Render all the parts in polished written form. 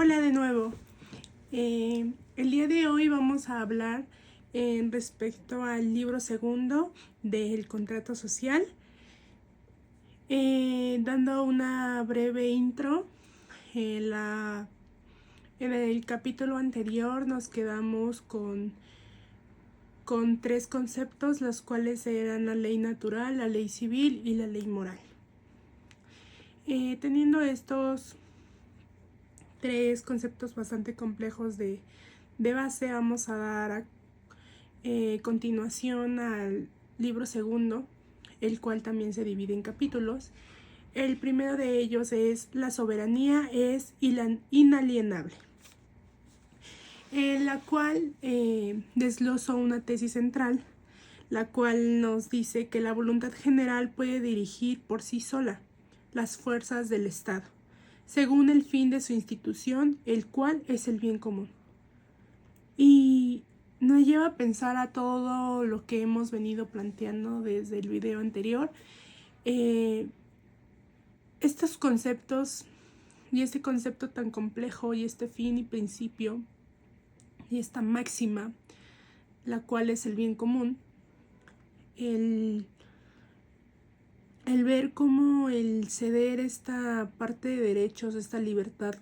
Hola de nuevo. El día de hoy vamos a hablar respecto al libro segundo del contrato social. Dando una breve intro, en el capítulo anterior nos quedamos con tres conceptos, los cuales eran la ley natural, la ley civil y la ley moral. Teniendo estos tres conceptos bastante complejos de base, vamos a dar continuación al libro segundo, el cual también se divide en capítulos. El primero de ellos es la soberanía es inalienable, en la cual desglosó una tesis central, la cual nos dice que la voluntad general puede dirigir por sí sola las fuerzas del Estado, según el fin de su institución, el cual es el bien común. Y nos lleva a pensar a todo lo que hemos venido planteando desde el video anterior. Estos conceptos y este concepto tan complejo y este fin y principio y esta máxima, la cual es el bien común, el ver cómo el ceder esta parte de derechos, esta libertad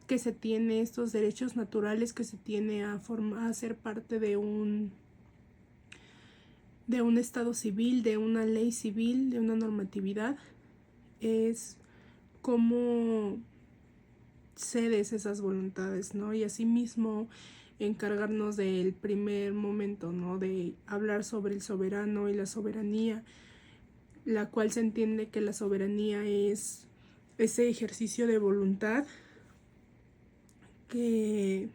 que se tiene, estos derechos naturales que se tiene a ser parte de un estado civil, de una ley civil, de una normatividad, es cómo cedes esas voluntades, ¿no? Y asimismo encargarnos del primer momento, ¿no? De hablar sobre el soberano y la soberanía, la cual se entiende que la soberanía es ese ejercicio de voluntad que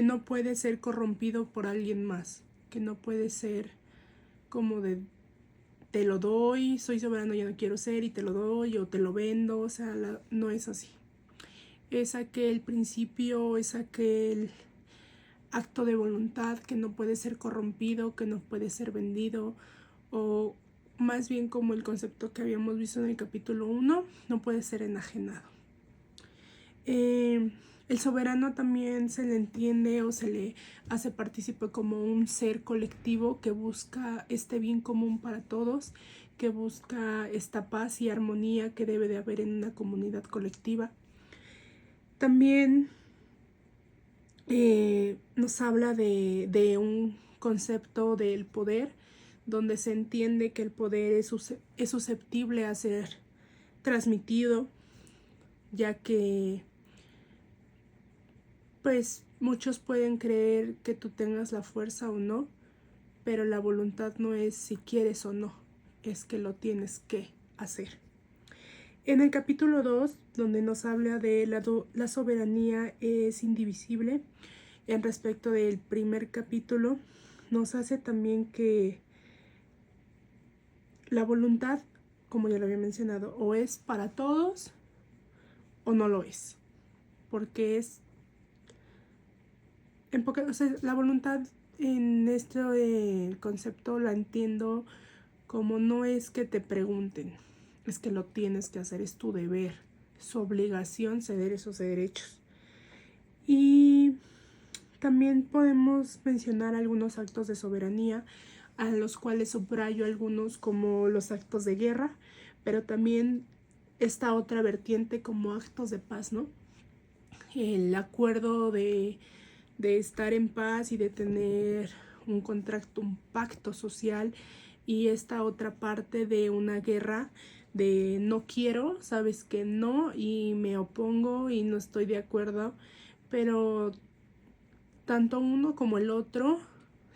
no puede ser corrompido por alguien más, que no puede ser como de te lo doy, soy soberano, ya no quiero ser y te lo doy, o te lo vendo, o sea, no es así. Es aquel principio, es aquel acto de voluntad que no puede ser corrompido, que no puede ser vendido, o más bien como el concepto que habíamos visto en el capítulo 1, no puede ser enajenado. El soberano también se le entiende o se le hace partícipe como un ser colectivo que busca este bien común para todos, que busca esta paz y armonía que debe de haber en una comunidad colectiva. También nos habla de un concepto del poder, donde se entiende que el poder es susceptible a ser transmitido, ya que pues muchos pueden creer que tú tengas la fuerza o no, pero la voluntad no es si quieres o no, es que lo tienes que hacer. En el capítulo 2, donde nos habla de la soberanía es indivisible, en respecto del primer capítulo, nos hace también que la voluntad, como ya lo había mencionado, o es para todos o no lo es, porque es o sea, la voluntad en este concepto la entiendo como no es que te pregunten, es que lo tienes que hacer, es tu deber, es su obligación ceder esos derechos. Y también podemos mencionar algunos actos de soberanía, a los cuales subrayo algunos como los actos de guerra, pero también esta otra vertiente como actos de paz, ¿no? El acuerdo de estar en paz y de tener un contrato, un pacto social, y esta otra parte de una guerra de no quiero, sabes que no, y me opongo y no estoy de acuerdo, pero tanto uno como el otro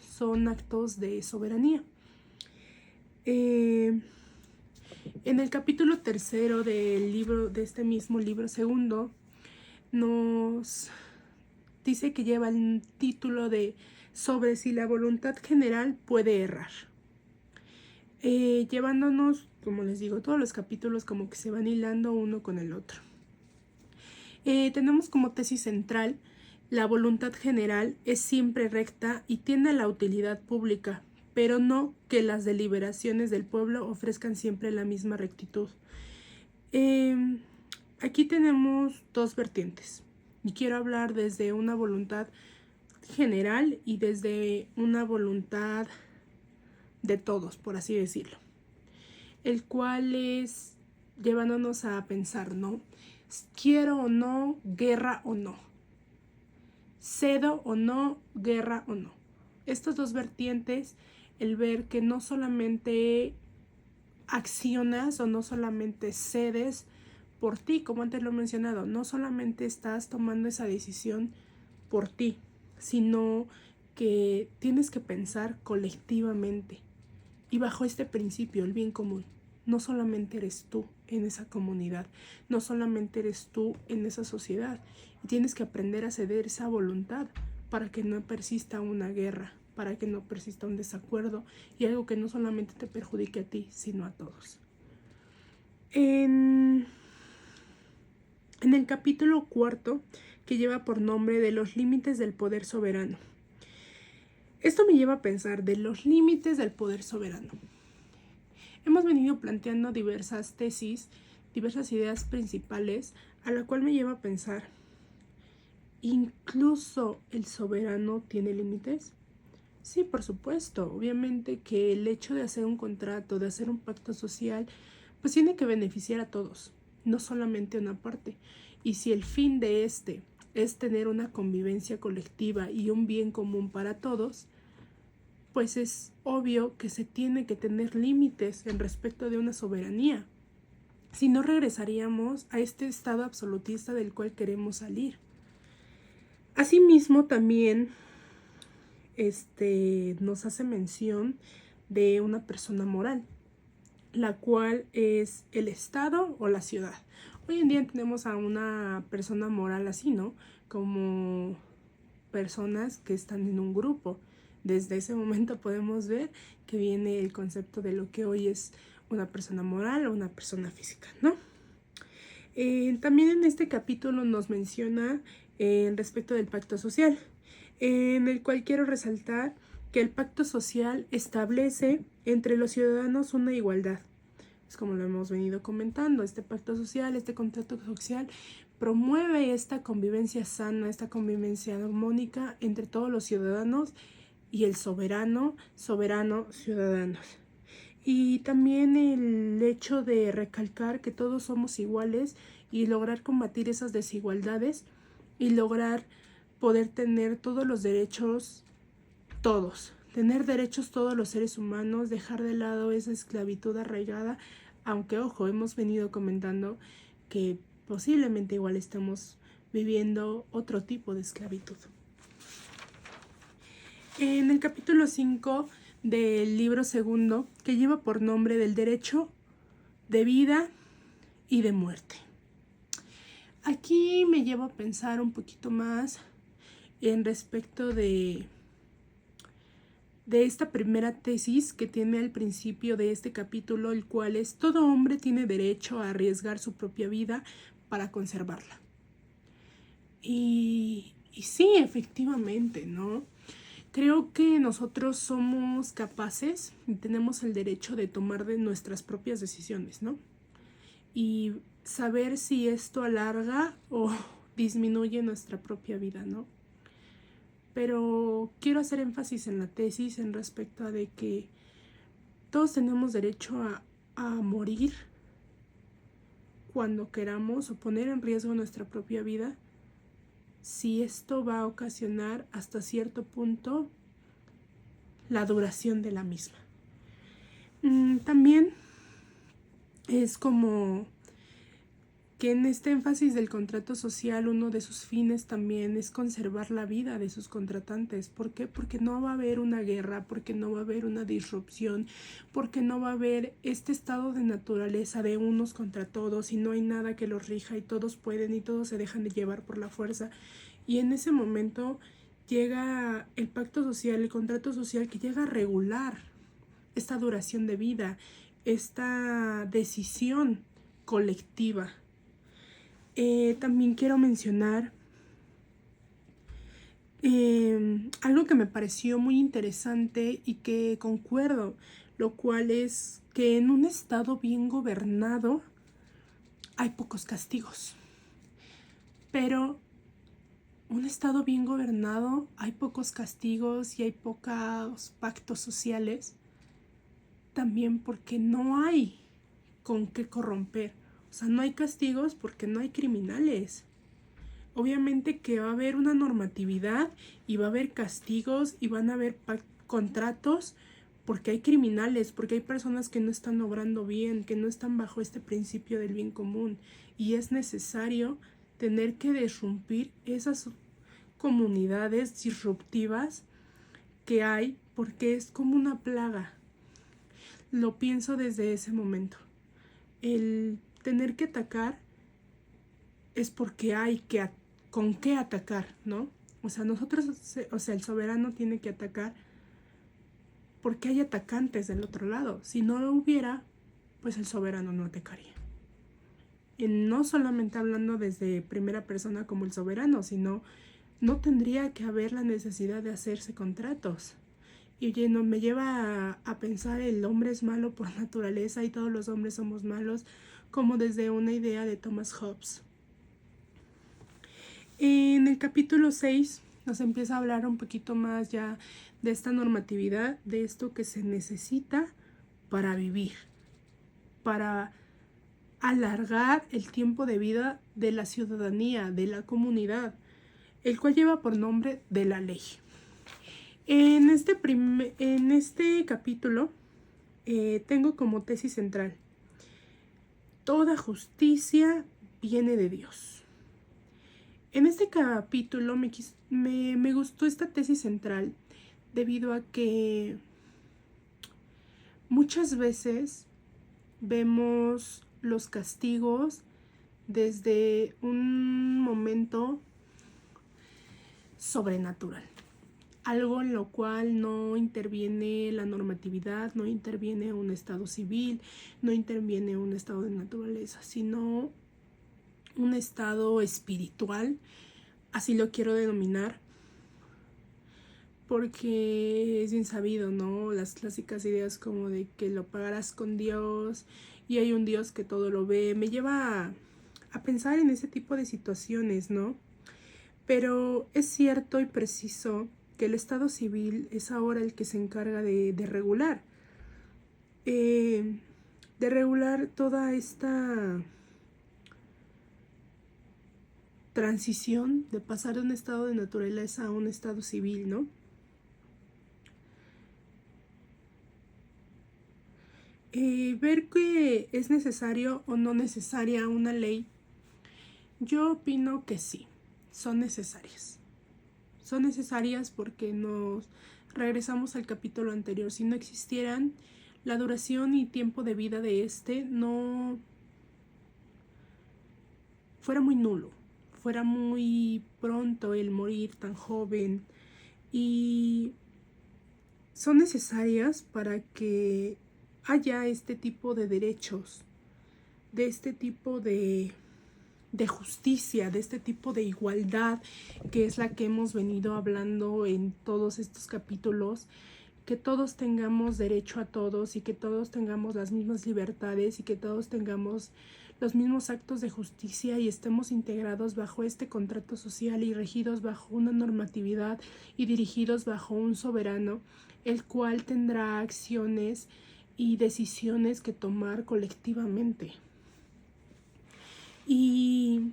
son actos de soberanía. En el capítulo 3 del libro, de este mismo libro segundo, nos dice que lleva el título de sobre si la voluntad general puede errar, llevándonos, como les digo, todos los capítulos como que se van hilando uno con el otro. Tenemos como tesis central: la voluntad general es siempre recta y tiende a la utilidad pública, pero no que las deliberaciones del pueblo ofrezcan siempre la misma rectitud. aquí tenemos dos vertientes y quiero hablar desde una voluntad general y desde una voluntad de todos, por así decirlo, el cual es llevándonos a pensar, ¿no? Quiero o no, guerra o no. Cedo o no, guerra o no. Estas dos vertientes, el ver que no solamente accionas o no solamente cedes por ti, como antes lo he mencionado, no solamente estás tomando esa decisión por ti, sino que tienes que pensar colectivamente y bajo este principio, el bien común. No solamente eres tú en esa comunidad, no solamente eres tú en esa sociedad, y tienes que aprender a ceder esa voluntad para que no persista una guerra, para que no persista un desacuerdo y algo que no solamente te perjudique a ti, sino a todos. En el capítulo 4, que lleva por nombre de los límites del poder soberano. Esto me lleva a pensar de los límites del poder soberano. Hemos venido planteando diversas tesis, diversas ideas principales, a la cual me lleva a pensar, ¿incluso el soberano tiene límites? Sí, por supuesto. Obviamente que el hecho de hacer un contrato, de hacer un pacto social, pues tiene que beneficiar a todos, no solamente a una parte. Y si el fin de este es tener una convivencia colectiva y un bien común para todos, pues es obvio que se tiene que tener límites en respecto de una soberanía. Si no, regresaríamos a este estado absolutista del cual queremos salir. Asimismo, también nos hace mención de una persona moral, la cual es el Estado o la ciudad. Hoy en día tenemos a una persona moral así, ¿no? Como personas que están en un grupo. Desde ese momento podemos ver que viene el concepto de lo que hoy es una persona moral o una persona física, ¿no? También en este capítulo nos menciona respecto del pacto social, en el cual quiero resaltar que el pacto social establece entre los ciudadanos una igualdad. Es como lo hemos venido comentando, este pacto social, este contrato social promueve esta convivencia sana, esta convivencia armónica entre todos los ciudadanos y el soberano, ciudadanos. Y también el hecho de recalcar que todos somos iguales y lograr combatir esas desigualdades y lograr poder tener todos los derechos, tener derechos todos los seres humanos, dejar de lado esa esclavitud arraigada, aunque ojo, hemos venido comentando que posiblemente igual estamos viviendo otro tipo de esclavitud. En el capítulo 5 del libro segundo, que lleva por nombre del derecho de vida y de muerte. Aquí me llevo a pensar un poquito más en respecto de esta primera tesis que tiene al principio de este capítulo, el cual es: todo hombre tiene derecho a arriesgar su propia vida para conservarla. Y sí, efectivamente, ¿no? Creo que nosotros somos capaces y tenemos el derecho de tomar de nuestras propias decisiones, ¿no? Y saber si esto alarga o disminuye nuestra propia vida, ¿no? Pero quiero hacer énfasis en la tesis en respecto a de que todos tenemos derecho a morir cuando queramos o poner en riesgo nuestra propia vida, si esto va a ocasionar hasta cierto punto la duración de la misma. También es como que en este énfasis del contrato social, uno de sus fines también es conservar la vida de sus contratantes. ¿Por qué? Porque no va a haber una guerra, porque no va a haber una disrupción, porque no va a haber este estado de naturaleza de unos contra todos y no hay nada que los rija y todos pueden y todos se dejan de llevar por la fuerza. Y en ese momento llega el pacto social, el contrato social, que llega a regular esta duración de vida, esta decisión colectiva. También quiero mencionar algo que me pareció muy interesante y que concuerdo, lo cual es que en un estado bien gobernado hay pocos castigos. Pero un estado bien gobernado, hay pocos castigos y hay pocos pactos sociales, también porque no hay con qué corromper. O sea, no hay castigos porque no hay criminales. Obviamente que va a haber una normatividad y va a haber castigos y van a haber contratos porque hay criminales, porque hay personas que no están obrando bien, que no están bajo este principio del bien común, y es necesario tener que disrumpir esas comunidades disruptivas que hay, porque es como una plaga. Lo pienso desde ese momento. El tener que atacar es porque hay que con qué atacar, ¿no? O sea, el soberano tiene que atacar porque hay atacantes del otro lado. Si no lo hubiera, pues el soberano no atacaría. Y no solamente hablando desde primera persona como el soberano, sino no tendría que haber la necesidad de hacerse contratos. Y me lleva a pensar el hombre es malo por naturaleza y todos los hombres somos malos, como desde una idea de Thomas Hobbes. En el capítulo 6 nos empieza a hablar un poquito más ya de esta normatividad, de esto que se necesita para vivir, para alargar el tiempo de vida de la ciudadanía, de la comunidad, el cual lleva por nombre de la ley. En este capítulo tengo como tesis central: toda justicia viene de Dios. En este capítulo me gustó esta tesis central debido a que muchas veces vemos los castigos desde un momento sobrenatural, algo en lo cual no interviene la normatividad, no interviene un estado civil, no interviene un estado de naturaleza, sino un estado espiritual, así lo quiero denominar, porque es bien sabido, ¿no? Las clásicas ideas como de que lo pagarás con Dios y hay un Dios que todo lo ve, me lleva a pensar en ese tipo de situaciones, ¿no? Pero es cierto y preciso que el Estado civil es ahora el que se encarga de regular. De regular toda esta transición de pasar de un estado de naturaleza a un estado civil, ¿no? Ver que es necesario o no necesaria una ley, yo opino que sí, son necesarias. Son necesarias porque nos regresamos al capítulo anterior. Si no existieran, la duración y tiempo de vida de no fuera muy nulo, fuera muy pronto el morir tan joven, y son necesarias para que haya este tipo de derechos, de este tipo de justicia, de este tipo de igualdad, que es la que hemos venido hablando en todos estos capítulos, que todos tengamos derecho a todos y que todos tengamos las mismas libertades y que todos tengamos los mismos actos de justicia y estemos integrados bajo este contrato social y regidos bajo una normatividad y dirigidos bajo un soberano, el cual tendrá acciones y decisiones que tomar colectivamente. Y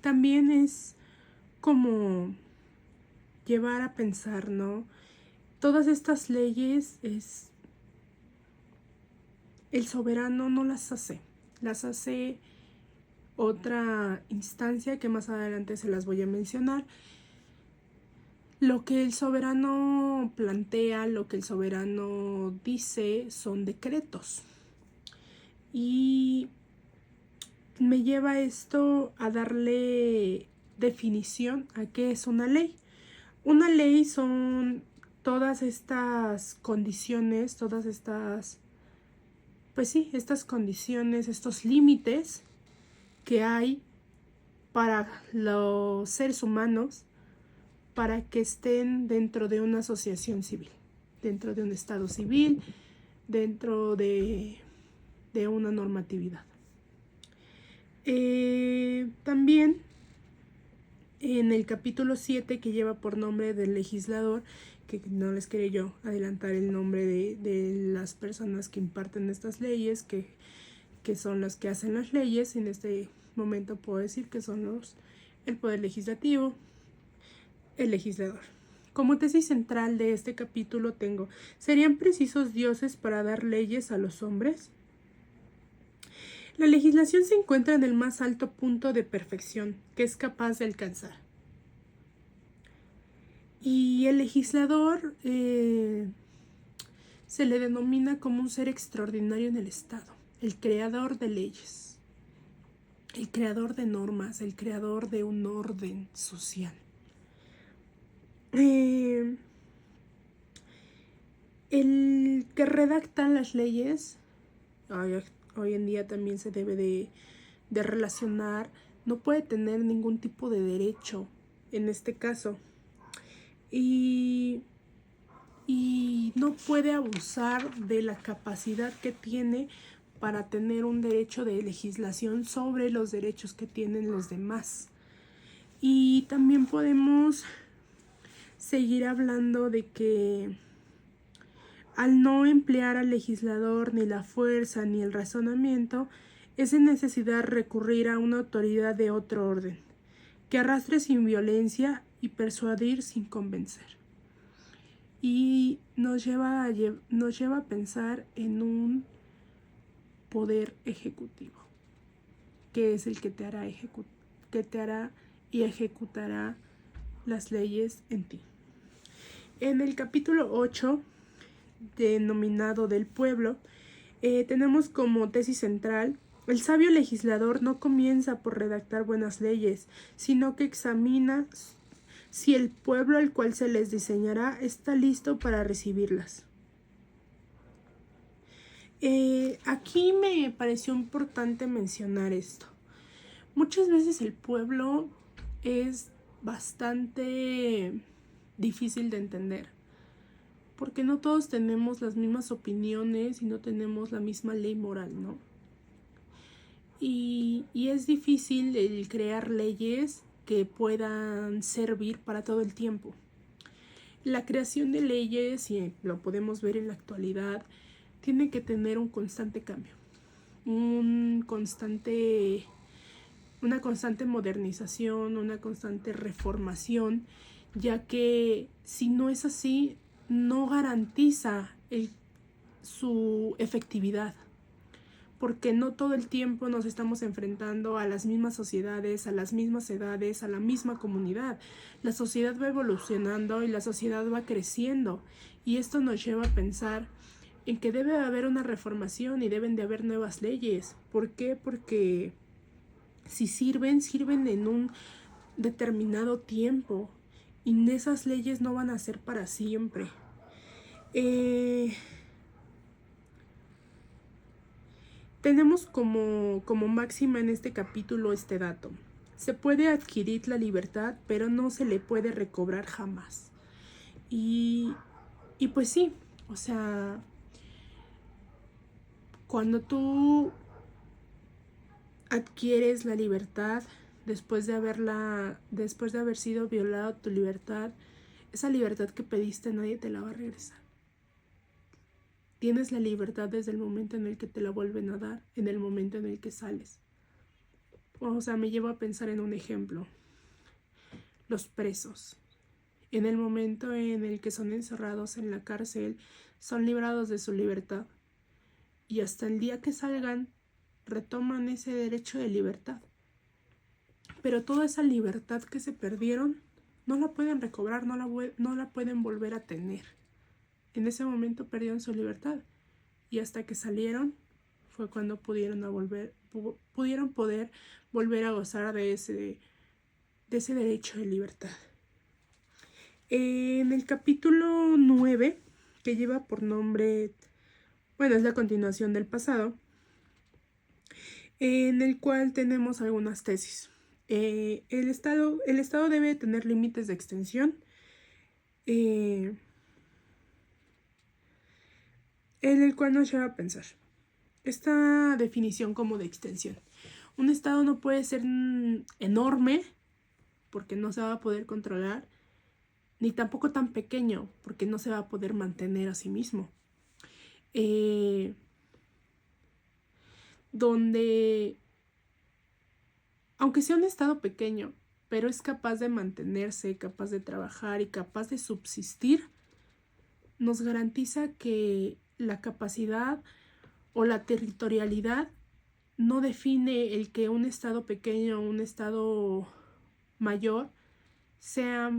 también es como llevar a pensar, ¿no? Todas estas leyes el soberano no las hace otra instancia que más adelante se las voy a mencionar. Lo que el soberano plantea, lo que el soberano dice son decretos. Y me lleva esto a darle definición a qué es una ley. Una ley son todas estas condiciones, estas condiciones, estos límites que hay para los seres humanos para que estén dentro de una asociación civil, dentro de un estado civil, dentro de una normatividad. También en el capítulo 7, que lleva por nombre del legislador, que no les quería yo adelantar el nombre de las personas que imparten estas leyes, que son las que hacen las leyes. En este momento puedo decir que son el poder legislativo, el legislador. Como tesis central de este capítulo tengo: ¿serían precisos dioses para dar leyes a los hombres? La legislación se encuentra en el más alto punto de perfección que es capaz de alcanzar. Y el legislador se le denomina como un ser extraordinario en el Estado, el creador de leyes, el creador de normas, el creador de un orden social. El que redacta las leyes, hoy en día también se debe de relacionar, no puede tener ningún tipo de derecho en este caso, y no puede abusar de la capacidad que tiene para tener un derecho de legislación sobre los derechos que tienen los demás. Y también podemos seguir hablando de que al no emplear al legislador ni la fuerza ni el razonamiento, es de necesidad recurrir a una autoridad de otro orden, que arrastre sin violencia y persuadir sin convencer. Y nos lleva a pensar en un poder ejecutivo, que es el que te hará y ejecutará las leyes en ti. En el capítulo 8, denominado del pueblo, tenemos como tesis central: el sabio legislador no comienza por redactar buenas leyes, sino que examina si el pueblo al cual se les diseñará está listo para recibirlas. Aquí me pareció importante mencionar esto. Muchas veces el pueblo es bastante difícil de entender, porque no todos tenemos las mismas opiniones y no tenemos la misma ley moral, ¿no? Y es difícil el crear leyes que puedan servir para todo el tiempo. La creación de leyes, y lo podemos ver en la actualidad, tiene que tener un constante cambio, una constante modernización, una constante reformación, ya que si no es así, no garantiza su efectividad, porque no todo el tiempo nos estamos enfrentando a las mismas sociedades, a las mismas edades, a la misma comunidad. La sociedad va evolucionando y la sociedad va creciendo, y esto nos lleva a pensar en que debe haber una reformación y deben de haber nuevas leyes. ¿Por qué? Porque si sirven en un determinado tiempo, y esas leyes no van a ser para siempre. Tenemos como máxima en este capítulo este dato: se puede adquirir la libertad, pero no se le puede recobrar jamás. Y pues sí, o sea, cuando tú adquieres la libertad después de haber sido violada tu libertad, esa libertad que pediste nadie te la va a regresar. Tienes la libertad desde el momento en el que te la vuelven a dar, en el momento en el que sales. O sea, me llevo a pensar en un ejemplo: los presos, en el momento en el que son encerrados en la cárcel, son librados de su libertad, y hasta el día que salgan retoman ese derecho de libertad. Pero toda esa libertad que se perdieron no la pueden recobrar, no la pueden volver a tener. En ese momento perdieron su libertad, y hasta que salieron fue cuando pudieron poder volver a gozar de ese derecho de libertad. En el capítulo 9, que lleva por nombre, es la continuación del pasado, en el cual tenemos algunas tesis. El Estado debe tener límites de extensión, en el cual nos lleva a pensar esta definición como de extensión: Un estado no puede ser enorme porque no se va a poder controlar, ni tampoco tan pequeño porque no se va a poder mantener a sí mismo. Donde, aunque sea un estado pequeño, pero es capaz de mantenerse, capaz de trabajar y capaz de subsistir, nos garantiza que la capacidad o la territorialidad no define el que un estado pequeño o un estado mayor sea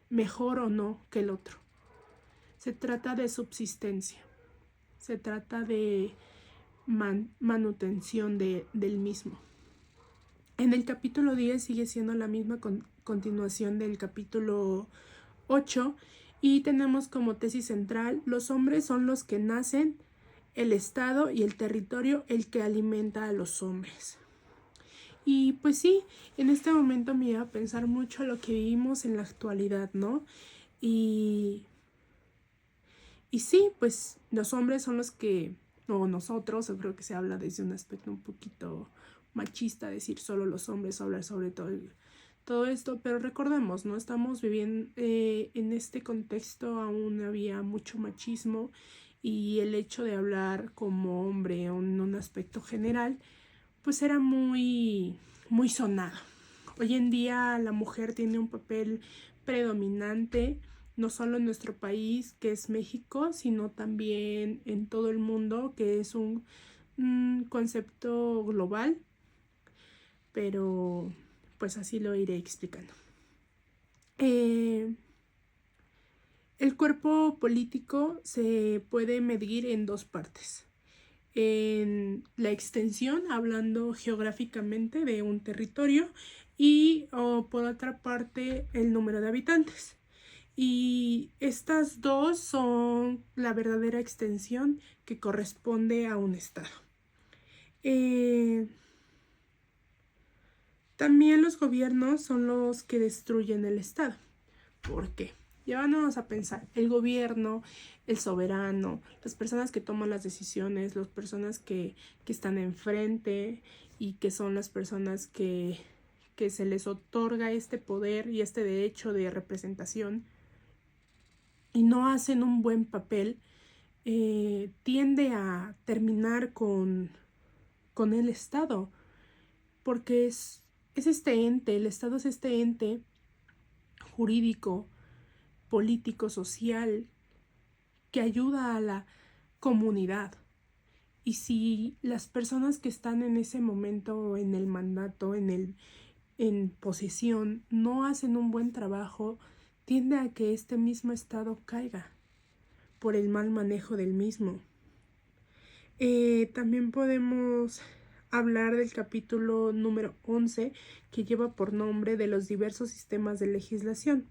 mejor o no que el otro. Se trata de subsistencia, se trata de manutención del mismo. En el capítulo 10 sigue siendo la misma continuación del capítulo 8 y tenemos como tesis central: los hombres son los que nacen, el Estado y el territorio el que alimenta a los hombres. Y pues sí, en este momento me iba a pensar mucho lo que vivimos en la actualidad, ¿no? Y sí, pues los hombres son los que, o nosotros, yo creo que se habla desde un aspecto un poquito machista, decir solo los hombres, hablar sobre todo esto, pero recordemos, ¿no? Estamos viviendo en este contexto, aún había mucho machismo y el hecho de hablar como hombre en un aspecto general, pues era muy, muy sonado. Hoy en día la mujer tiene un papel predominante, no solo en nuestro país, que es México, sino también en todo el mundo, que es un concepto global, pero pues así lo iré explicando. El cuerpo político se puede medir en dos partes. En la extensión, hablando geográficamente de un territorio, y por otra parte el número de habitantes. Y estas dos son la verdadera extensión que corresponde a un estado. También los gobiernos son los que destruyen el estado. ¿Por qué? Llevándonos a pensar, el gobierno, el soberano, las personas que toman las decisiones, las personas que están enfrente y que son las personas que se les otorga este poder y este derecho de representación y no hacen un buen papel, tiende a terminar con el Estado, porque es este ente, el Estado es este ente jurídico, político, social, que ayuda a la comunidad. Y si las personas que están en ese momento en el mandato, en posesión, no hacen un buen trabajo, tiende a que este mismo estado caiga por el mal manejo del mismo. También podemos hablar del capítulo número 11, que lleva por nombre de los diversos sistemas de legislación.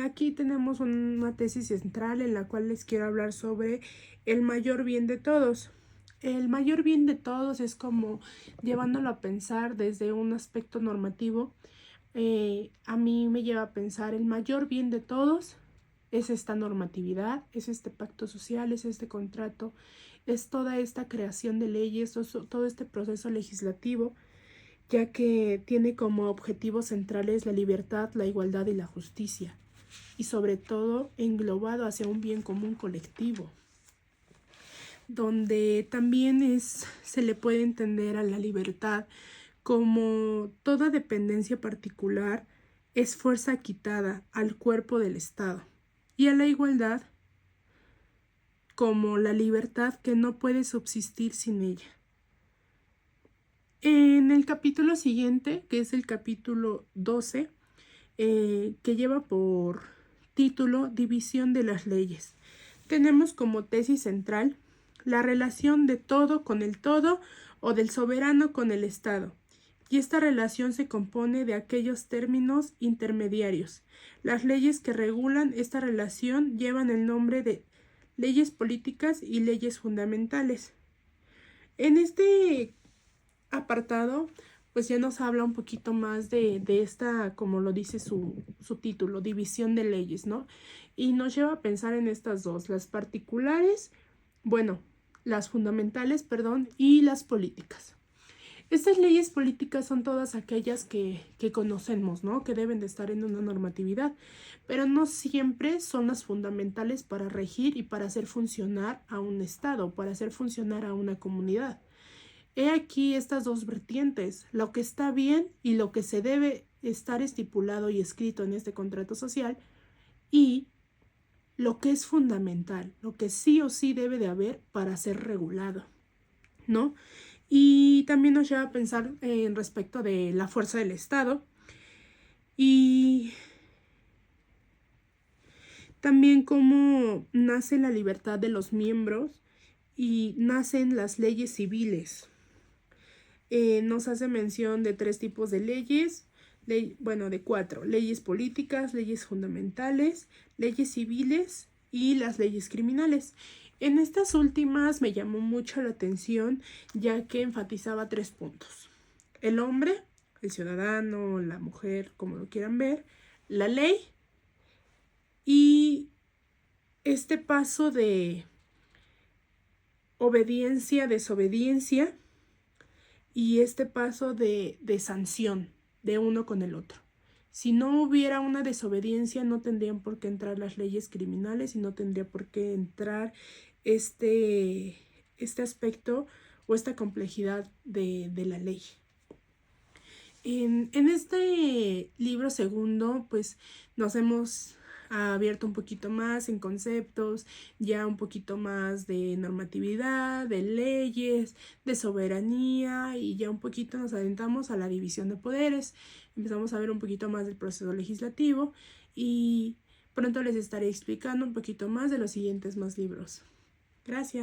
Aquí tenemos una tesis central en la cual les quiero hablar sobre el mayor bien de todos. El mayor bien de todos es como llevándolo a pensar desde un aspecto normativo. A mí me lleva a pensar el mayor bien de todos es esta normatividad, es este pacto social, es este contrato, es toda esta creación de leyes, todo este proceso legislativo, ya que tiene como objetivos centrales la libertad, la igualdad y la justicia, y sobre todo englobado hacia un bien común colectivo, donde también se le puede entender a la libertad como toda dependencia particular es fuerza quitada al cuerpo del Estado, y a la igualdad como la libertad que no puede subsistir sin ella. En el capítulo siguiente, que es el capítulo 12, que lleva por título División de las leyes, tenemos como tesis central la relación de todo con el todo o del soberano con el Estado. Y esta relación se compone de aquellos términos intermediarios. Las leyes que regulan esta relación llevan el nombre de leyes políticas y leyes fundamentales. En este apartado, pues ya nos habla un poquito más de esta, como lo dice su título, división de leyes, ¿no? Y nos lleva a pensar en estas dos, las particulares, las fundamentales, y las políticas. Estas leyes políticas son todas aquellas que conocemos, ¿no? Que deben de estar en una normatividad, pero no siempre son las fundamentales para regir y para hacer funcionar a un estado, para hacer funcionar a una comunidad. He aquí estas dos vertientes, lo que está bien y lo que se debe estar estipulado y escrito en este contrato social, y lo que es fundamental, lo que sí o sí debe de haber para ser regulado, ¿no? Y también nos lleva a pensar en respecto de la fuerza del Estado y también cómo nace la libertad de los miembros y nacen las leyes civiles. Nos hace mención de 3 tipos de leyes, de 4, leyes políticas, leyes fundamentales, leyes civiles y las leyes criminales. En estas últimas me llamó mucho la atención ya que enfatizaba 3 puntos. El hombre, el ciudadano, la mujer, como lo quieran ver, la ley y este paso de obediencia, desobediencia y este paso de sanción de uno con el otro. Si no hubiera una desobediencia, no tendrían por qué entrar las leyes criminales y no tendría por qué entrar este aspecto o esta complejidad de la ley. En este libro segundo, pues nos hemos abierto un poquito más en conceptos, ya un poquito más de normatividad, de leyes, de soberanía y ya un poquito nos adentramos a la división de poderes. Empezamos a ver un poquito más del proceso legislativo y pronto les estaré explicando un poquito más de los siguientes más libros. Gracias.